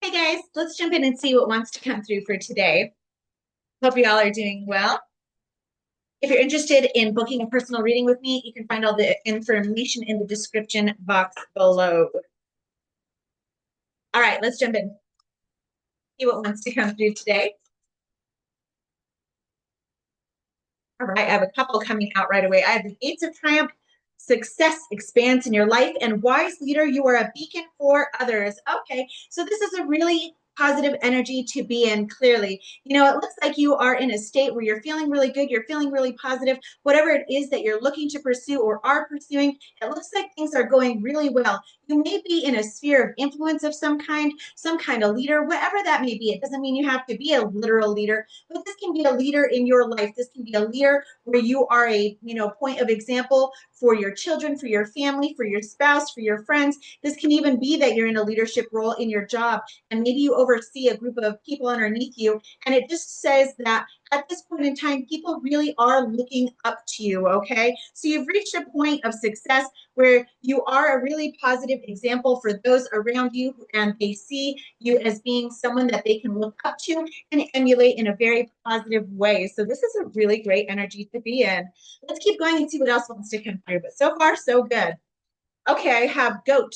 Hey guys, let's jump in and see what wants to come through for today. Hope you all are doing well. If you're interested in booking a personal reading with me, you can find all the information in the description box below. All right, let's jump in. See what wants to come through today. All right, I have a couple coming out right away. I have the Eights of Triumph, success expands in your life, and wise leader, you are a beacon for others. Okay, so this is a really positive energy to be in, clearly. It looks like you are in a state where you're feeling really good, you're feeling really positive, whatever it is that you're looking to pursue or are pursuing, it looks like things are going really well. You may be in a sphere of influence of some kind of leader, whatever that may be. It doesn't mean you have to be a literal leader, but this can be a leader in your life. This can be a leader where you are a point of example for your children, for your family, for your spouse, for your friends. This can even be that you're in a leadership role in your job, and maybe you oversee a group of people underneath you, and it just says that at this point in time, people really are looking up to you, okay? So you've reached a point of success where you are a really positive example for those around you, and they see you as being someone that they can look up to and emulate in a very positive way. So this is a really great energy to be in. Let's keep going and see what else wants to come through. But so far, so good. Okay, I have goat.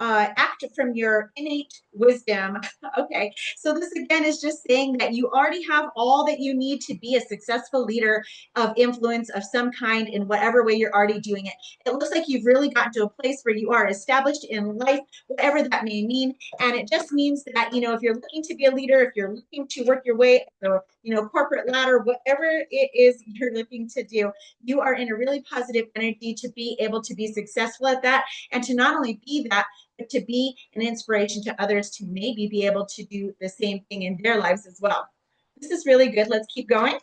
Act from your innate wisdom. Okay, so this again is just saying that you already have all that you need to be a successful leader of influence of some kind in whatever way you're already doing it. It looks like you've really gotten to a place where you are established in life, whatever that may mean. And it just means that, if you're looking to be a leader, if you're looking to work your way up the, corporate ladder, whatever it is you're looking to do, you are in a really positive energy to be able to be successful at that, and to not only be that, but to be an inspiration to others to maybe be able to do the same thing in their lives as well. This is really good. Let's keep going.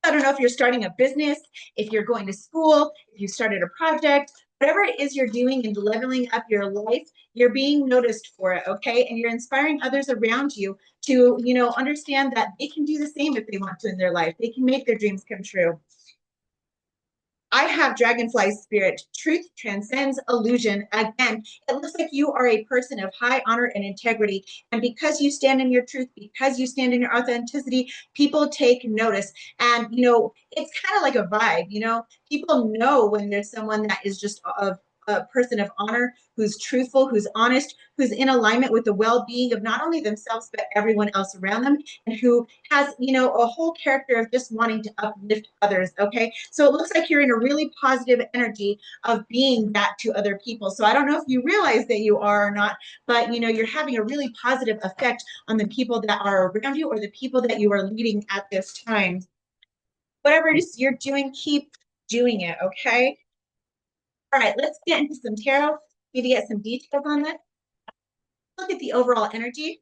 I don't know if you're starting a business, if you're going to school, if you started a project, whatever it is you're doing and leveling up your life, you're being noticed for it, okay? And you're inspiring others around you to, understand that they can do the same if they want to in their life. They can make their dreams come true. I have dragonfly spirit. Truth transcends illusion. Again, it looks like you are a person of high honor and integrity. And because you stand in your truth, because you stand in your authenticity, people take notice. And, it's kind of like a vibe, people know when there's someone that is just a person of honor, who's truthful, who's honest, who's in alignment with the well-being of not only themselves, but everyone else around them, and who has, a whole character of just wanting to uplift others. Okay. So it looks like you're in a really positive energy of being that to other people. So I don't know if you realize that you are or not, but, you're having a really positive effect on the people that are around you or the people that you are leading at this time. Whatever it is you're doing, keep doing it. Okay. All right, let's get into some tarot, maybe get some details on this. Look at the overall energy.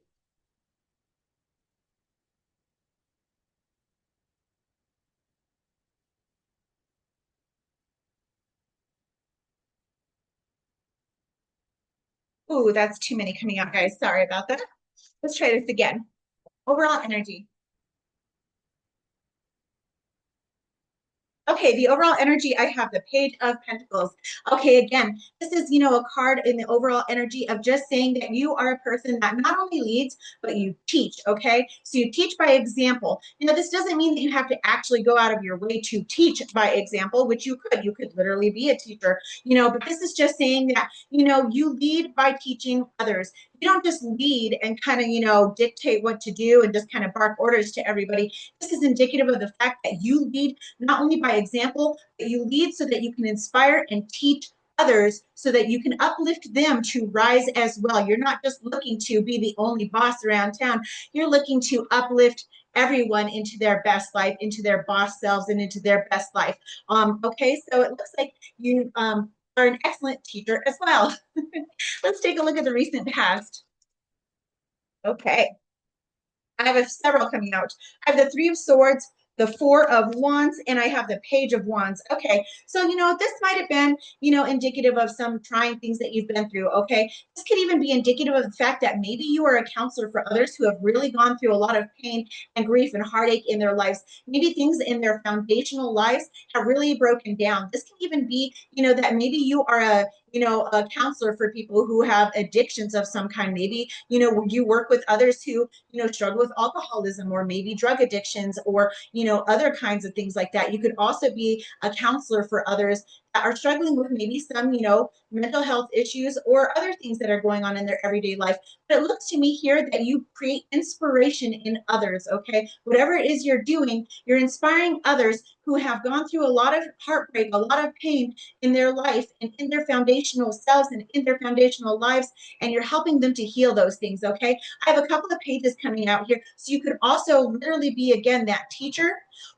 Ooh, that's too many coming out, guys. Sorry about that. Let's try this again. Overall energy. Okay, the overall energy, I have the Page of Pentacles. Okay, again, this is, a card in the overall energy of just saying that you are a person that not only leads, but you teach, okay? So you teach by example. This doesn't mean that you have to actually go out of your way to teach by example, which you could. You could literally be a teacher, but this is just saying that, you lead by teaching others. You don't just lead and kind of, dictate what to do and just kind of bark orders to everybody. This is indicative of the fact that you lead not only by example, but you lead so that you can inspire and teach others so that you can uplift them to rise as well. You're not just looking to be the only boss around town. You're looking to uplift everyone into their best life, into their boss selves, and into their best life. Okay, so it looks like you are an excellent teacher as well. Let's take a look at the recent past. Okay. I have several coming out. I have the Three of Swords, the Four of Wands, and I have the Page of Wands. Okay, so this might have been indicative of some trying things that you've been through. Okay, this could even be indicative of the fact that maybe you are a counselor for others who have really gone through a lot of pain and grief and heartache in their lives. Maybe things in their foundational lives have really broken down. This can even be that maybe you are a a counselor for people who have addictions of some kind. Maybe, you work with others who, struggle with alcoholism or maybe drug addictions or, other kinds of things like that. You could also be a counselor for others that are struggling with maybe some, mental health issues or other things that are going on in their everyday life. But it looks to me here that you create inspiration in others, okay? Whatever it is you're doing, you're inspiring others who have gone through a lot of heartbreak, a lot of pain in their life and in their foundational selves and in their foundational lives, and you're helping them to heal those things, okay? I have a couple of pages coming out here. So you could also literally be, again, that teacher,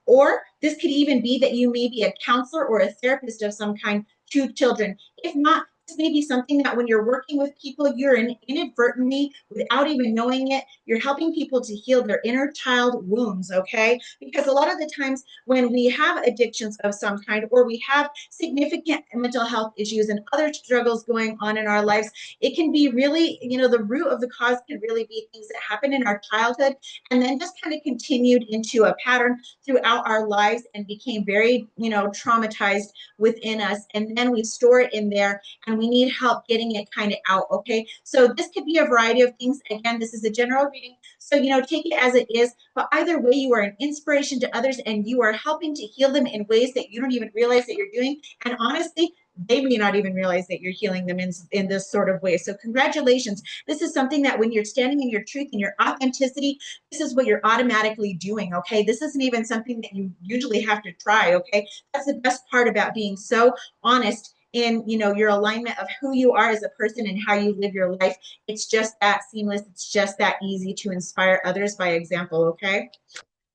or this could even be that you may be a counselor or a therapist of some kind to children. If not, this may be something that when you're working with people, you're inadvertently, without even knowing it, you're helping people to heal their inner child wounds, okay? Because a lot of the times when we have addictions of some kind, or we have significant mental health issues and other struggles going on in our lives, it can be really, the root of the cause can really be things that happen in our childhood and then just kind of continued into a pattern throughout our lives and became very, traumatized within us. And then we store it in there and we need help getting it kind of out. Okay. So this could be a variety of things. Again, this is a general reading. So, take it as it is. But either way, you are an inspiration to others and you are helping to heal them in ways that you don't even realize that you're doing. And honestly, they may not even realize that you're healing them in this sort of way. So congratulations. This is something that when you're standing in your truth and your authenticity, this is what you're automatically doing. Okay. This isn't even something that you usually have to try. Okay. That's the best part about being so honest in, your alignment of who you are as a person and how you live your life. It's just that seamless. It's just that easy to inspire others by example. Okay.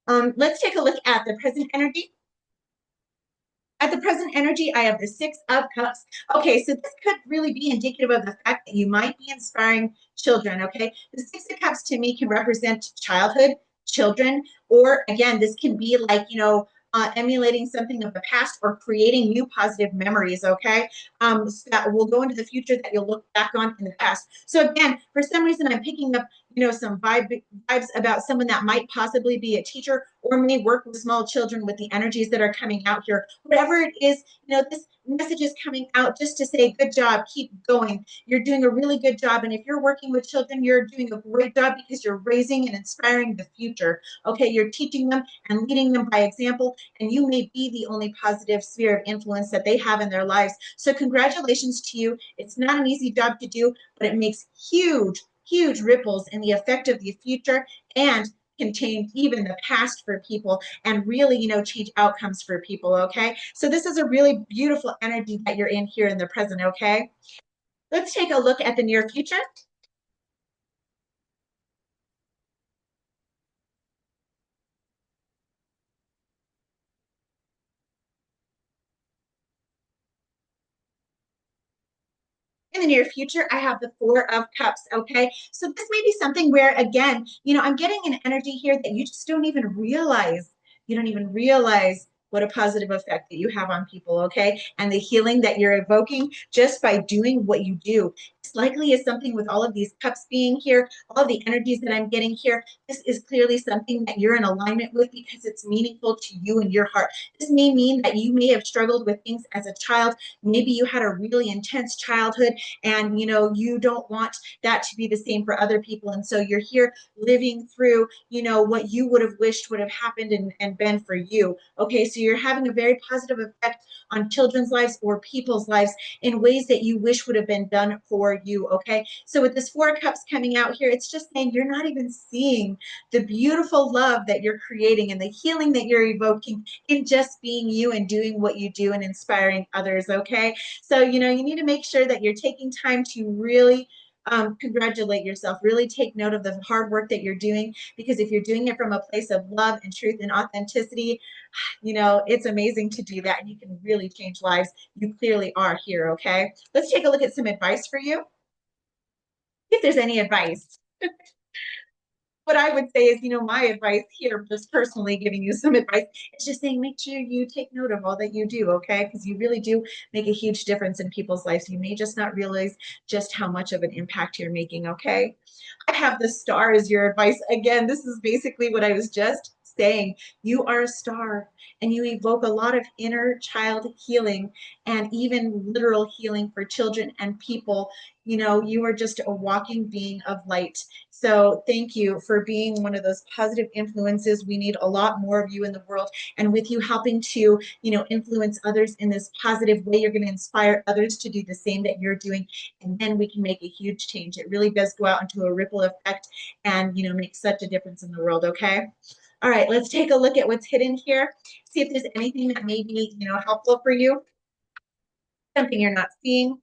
Let's take a look at the present energy. At the present energy, I have the Six of Cups. Okay, so this could really be indicative of the fact that you might be inspiring children, okay? The Six of Cups to me can represent childhood, children, or again, this can be like, emulating something of the past or creating new positive memories, okay? So that will go into the future that you'll look back on in the past. So again, for some reason, I'm picking up, some vibes about someone that might possibly be a teacher or may work with small children with the energies that are coming out here. Whatever it is, this message is coming out just to say, good job, keep going. You're doing a really good job. And if you're working with children, you're doing a great job because you're raising and inspiring the future. Okay, you're teaching them and leading them by example, and you may be the only positive sphere of influence that they have in their lives. So congratulations to you. It's not an easy job to do, but it makes huge ripples in the effect of the future and can change even the past for people and really, change outcomes for people. Okay. So this is a really beautiful energy that you're in here in the present. Okay. Let's take a look at the near future. In the near future, I have the Four of Cups. Okay. So this may be something where, again, I'm getting an energy here that you just don't even realize. You don't even realize what a positive effect that you have on people. Okay. And the healing that you're evoking just by doing what you do. This likely is something with all of these cups being here, all of the energies that I'm getting here. This is clearly something that you're in alignment with because it's meaningful to you and your heart. This may mean that you may have struggled with things as a child. Maybe you had a really intense childhood and you don't want that to be the same for other people, and so you're here living through what you would have wished would have happened and been for you. Okay, so you're having a very positive effect on children's lives or people's lives in ways that you wish would have been done for you. Okay, so with this Four Cups coming out here, it's just saying you're not even seeing the beautiful love that you're creating and the healing that you're evoking in just being you and doing what you do and inspiring others. Okay, so, you need to make sure that you're taking time to really congratulate yourself, really take note of the hard work that you're doing, because if you're doing it from a place of love and truth and authenticity, it's amazing to do that and you can really change lives. You clearly are here. Okay. Let's take a look at some advice for you. If there's any advice, what I would say is, my advice here, just personally giving you some advice, is just saying make sure you take note of all that you do, okay? Because you really do make a huge difference in people's lives. You may just not realize just how much of an impact you're making, okay? I have the star as your advice. Again, this is basically what I was just saying you are a star and you evoke a lot of inner child healing and even literal healing for children and people. You know, you are just a walking being of light. So thank you for being one of those positive influences. We need a lot more of you in the world. And with you helping to, you know, influence others in this positive way, you're going to inspire others to do the same that you're doing. And then we can make a huge change. It really does go out into a ripple effect and, you know, make such a difference in the world. Okay. All right, let's take a look at what's hidden here. See if there's anything that may be, you know, helpful for you, something you're not seeing.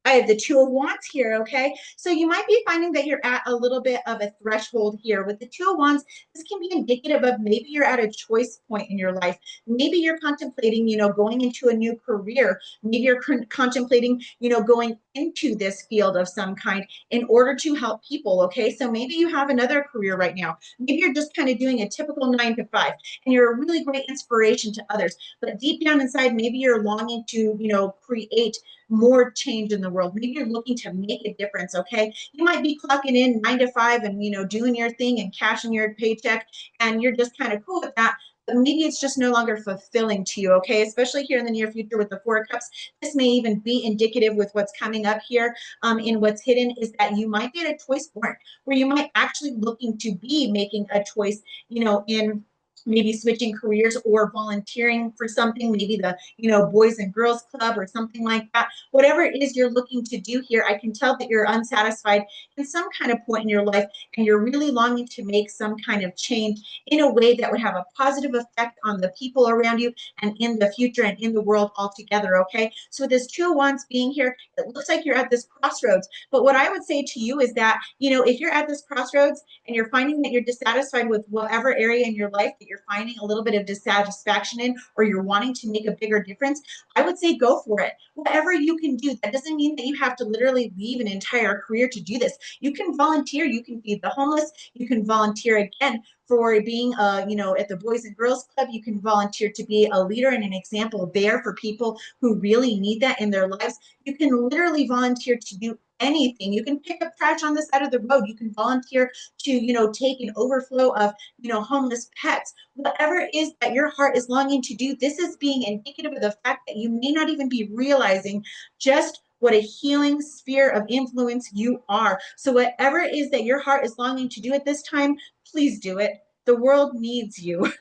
I have the Two of Wands here, okay? So you might be finding that you're at a little bit of a threshold here. With the Two of Wands, this can be indicative of maybe you're at a choice point in your life. Maybe you're contemplating, you know, going into a new career. Maybe you're contemplating, you know, going into this field of some kind in order to help people, okay? So maybe you have another career right now. Maybe you're just kind of doing a typical 9 to 5 and you're a really great inspiration to others. But deep down inside, maybe you're longing to, you know, create more change in the world. Maybe you're looking to make a difference, okay? You might be clocking in 9 to 5 and, you know, doing your thing and cashing your paycheck, and you're just kind of cool with that. But maybe it's just no longer fulfilling to you, okay? Especially here in the near future with the Four of Cups. This may even be indicative with what's coming up here in what's hidden is that you might be at a choice point where you might actually looking to be making a choice, you know, in maybe switching careers or volunteering for something, maybe the, you know, Boys and Girls Club or something like that. Whatever it is you're looking to do here, I can tell that you're unsatisfied in some kind of point in your life and you're really longing to make some kind of change in a way that would have a positive effect on the people around you and in the future and in the world altogether, okay? So with this Two of Wands being here, it looks like you're at this crossroads. But what I would say to you is that, you know, if you're at this crossroads and you're finding that you're dissatisfied with whatever area in your life that you're finding a little bit of dissatisfaction in, or you're wanting to make a bigger difference, I would say go for it. Whatever you can do. That doesn't mean that you have to literally leave an entire career to do this. You can volunteer, you can feed the homeless, you can volunteer again for being you know, at the Boys and Girls Club, you can volunteer to be a leader and an example there for people who really need that in their lives. You can literally volunteer to do anything. You can pick up trash on the side of the road. You can volunteer to, you know, take an overflow of, you know, homeless pets. Whatever it is that your heart is longing to do, this is being indicative of the fact that you may not even be realizing just what a healing sphere of influence you are. So whatever it is that your heart is longing to do at this time, please do it. The world needs you.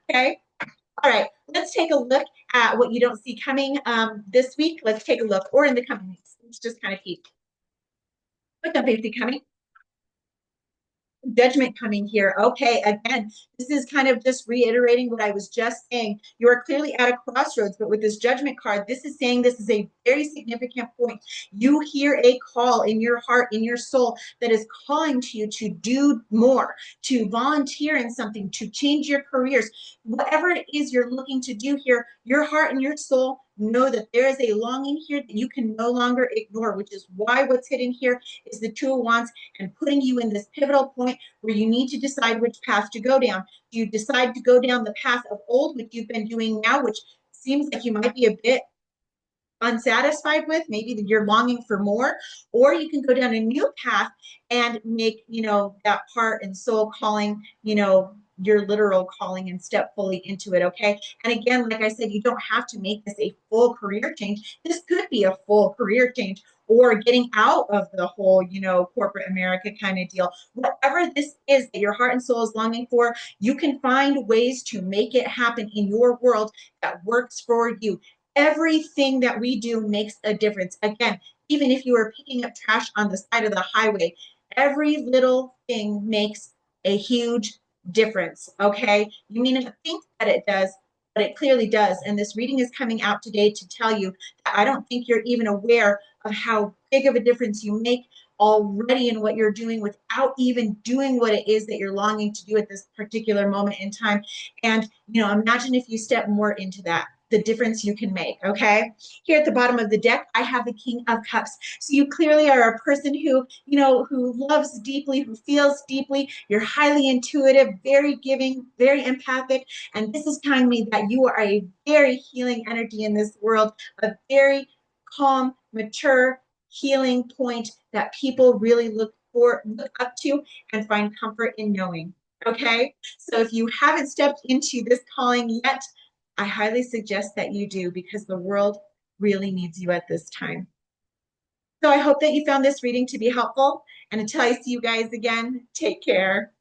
Okay. All right. Let's take a look at what you don't see coming this week. Let's take a look, or in the coming weeks. Let's just kind of peek. What don't they see coming? Judgment coming here. Okay, again, this is kind of just reiterating what I was just saying. You are clearly at a crossroads, but with this judgment card, this is saying this is a very significant point. You hear a call in your heart, in your soul, that is calling to you to do more, to volunteer in something, to change your careers. Whatever it is you're looking to do here, your heart and your soul know that there is a longing here that you can no longer ignore, which is why what's hidden here is the Two of Wands and putting you in this pivotal point where you need to decide which path to go down. Do you decide to go down the path of old, which you've been doing now, which seems like you might be a bit unsatisfied with, maybe you're longing for more, or you can go down a new path and make, you know, that heart and soul calling, you know, your literal calling and step fully into it. Okay. And again, like I said, you don't have to make this a full career change. This could be a full career change or getting out of the whole, you know, corporate America kind of deal. Whatever this is that your heart and soul is longing for, you can find ways to make it happen in your world that works for you. Everything that we do makes a difference. Again, even if you are picking up trash on the side of the highway, every little thing makes a huge difference. Okay. You may not think that it does, but it clearly does. And this reading is coming out today to tell you that I don't think you're even aware of how big of a difference you make already in what you're doing without even doing what it is that you're longing to do at this particular moment in time. And, you know, imagine if you step more into that, the difference you can make. Okay. Here at the bottom of the deck, I have the King of Cups. So you clearly are a person who, you know, who loves deeply, who feels deeply. You're highly intuitive, very giving, very empathic. And this is telling me that you are a very healing energy in this world, a very calm, mature, healing point that people really look up to and find comfort in knowing. Okay. So if you haven't stepped into this calling yet, I highly suggest that you do because the world really needs you at this time. So I hope that you found this reading to be helpful. And until I see you guys again, take care.